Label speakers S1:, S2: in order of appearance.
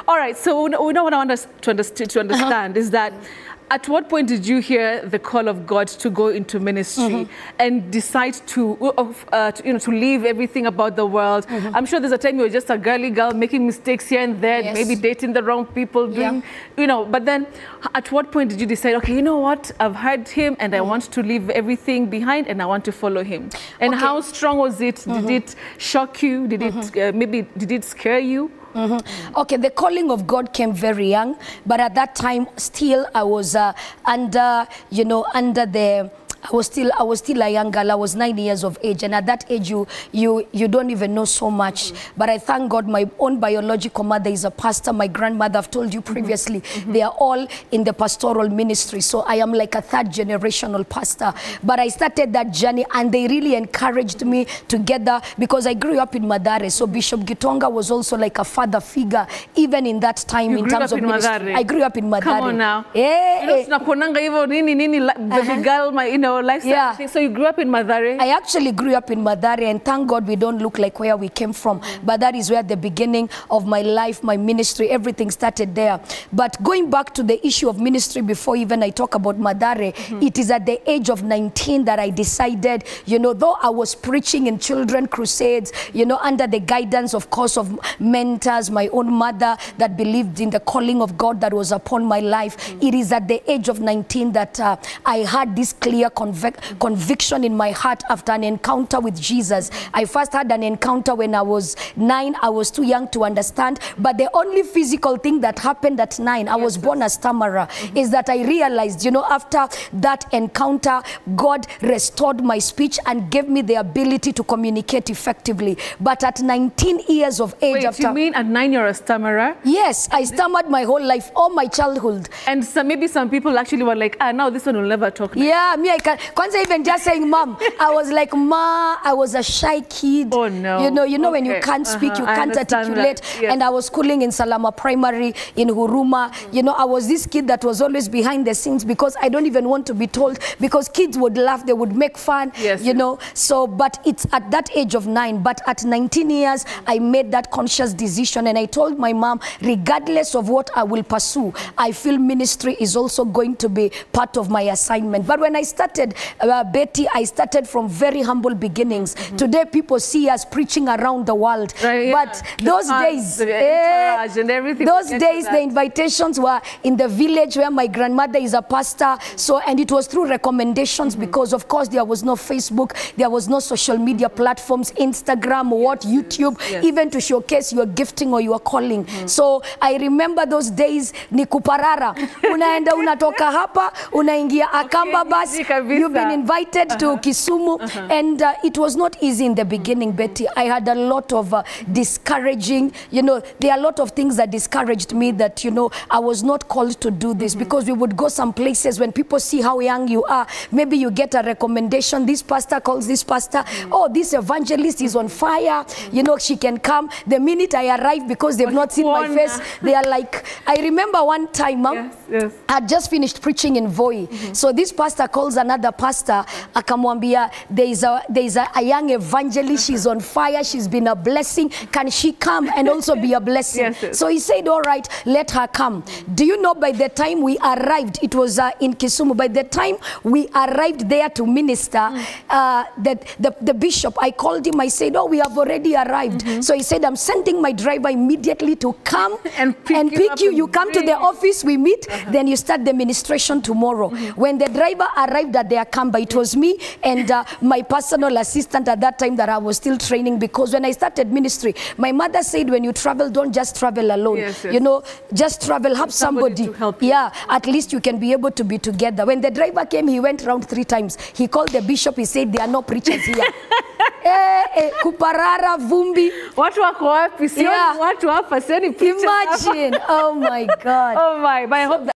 S1: All right, so we know what I want us to understand is that at what point did you hear the call of God to go into ministry and decide to leave everything about the world? I'm sure there's a time you were just a girly girl making mistakes here and there, maybe dating the wrong people, doing, but then at what point did you decide, okay, you know what, I've heard him and I want to leave everything behind and I want to follow him? And how strong was it? Did it shock you? Did it, did it scare you?
S2: Okay, the calling of God came very young, but at that time still I was under I was still a young girl. I was 9 years of age, and at that age you don't even know so much. But I thank God my own biological mother is a pastor. My grandmother, I've told you previously, they are all in the pastoral ministry. So I am like a third generational pastor. But I started that journey and they really encouraged me together because I grew up in Mathare. So Bishop Gitonga was also like a father figure even in that time in terms of ministry. I grew up in Mathare.
S1: Come on now. Baby girl, lifestyle. So you grew up in Mathare?
S2: I actually grew up in Mathare, and thank God we don't look like where we came from. But that is where the beginning of my life, my ministry, everything started there. But going back to the issue of ministry before even I talk about Mathare, it is at the age of 19 that I decided, though I was preaching in children crusades, under the guidance, of course, of mentors, my own mother that believed in the calling of God that was upon my life. It is at the age of 19 that I had this clear conviction in my heart after an encounter with Jesus. I first had an encounter when I was 9. I was too young to understand, but the only physical thing that happened at 9, I was born a stammerer, is that I realized, after that encounter, God restored my speech and gave me the ability to communicate effectively. But at 19 years of age...
S1: Wait, you mean at 9 you're a stammerer?
S2: Yes, I stammered my whole life, all my childhood.
S1: And maybe some people actually were like, now this one will never talk now.
S2: Yeah, me, I can. Kwanza even just saying mom, I was like, ma, I was a shy kid.
S1: Oh no.
S2: You know when you can't speak, you can't articulate. Yes. And I was schooling in Salama Primary in Huruma. I was this kid that was always behind the scenes because I don't even want to be told, because kids would laugh, they would make fun, So, but it's at that age of 9. But at 19 years, I made that conscious decision and I told my mom, regardless of what I will pursue, I feel ministry is also going to be part of my assignment. But when I started, Betty, I started from very humble beginnings. Today, people see us preaching around the world. Right, but those days,
S1: and everything
S2: the invitations were in the village where my grandmother is a pastor. So, and it was through recommendations because, of course, there was no Facebook, there was no social media platforms, Instagram, YouTube, even to showcase your gifting or your calling. So, I remember those days, ni kuparara. Unaenda unatoka hapa, unaingia Akamba bus. You've been invited to Kisumu, and it was not easy in the beginning, Betty. I had a lot of discouraging, there are a lot of things that discouraged me that, I was not called to do this because we would go some places when people see how young you are. Maybe you get a recommendation, this pastor calls this pastor, oh, this evangelist is on fire, she can come. The minute I arrive, because they've not seen my face, they are like, I remember one time, I had just finished preaching in Voi. So this pastor calls another pastor, akamwambia, there is a young evangelist, she's on fire, she's been a blessing, can she come and also be a blessing? So he said, all right, let her come. Do you know, by the time we arrived, it was in Kisumu, by the time we arrived there to minister, the bishop, I called him, I said, oh, we have already arrived. So he said, I'm sending my driver immediately to come and pick you. You come to the office, we meet, then you start the ministration tomorrow. When the driver arrived at the Akamba, it was me and my personal assistant at that time that I was still training, because when I started ministry, my mother said, when you travel, don't just travel alone. Just travel, have somebody
S1: to help you.
S2: Yeah, at least you can be able to be together. When the driver came, he went around 3 times. He called the bishop, he said, there are no preachers here. Kuparara, vumbi.
S1: Watu wako wapi? Watu hapa, seni preachers.
S2: Imagine. Oh my God.
S1: Oh my, but I hope that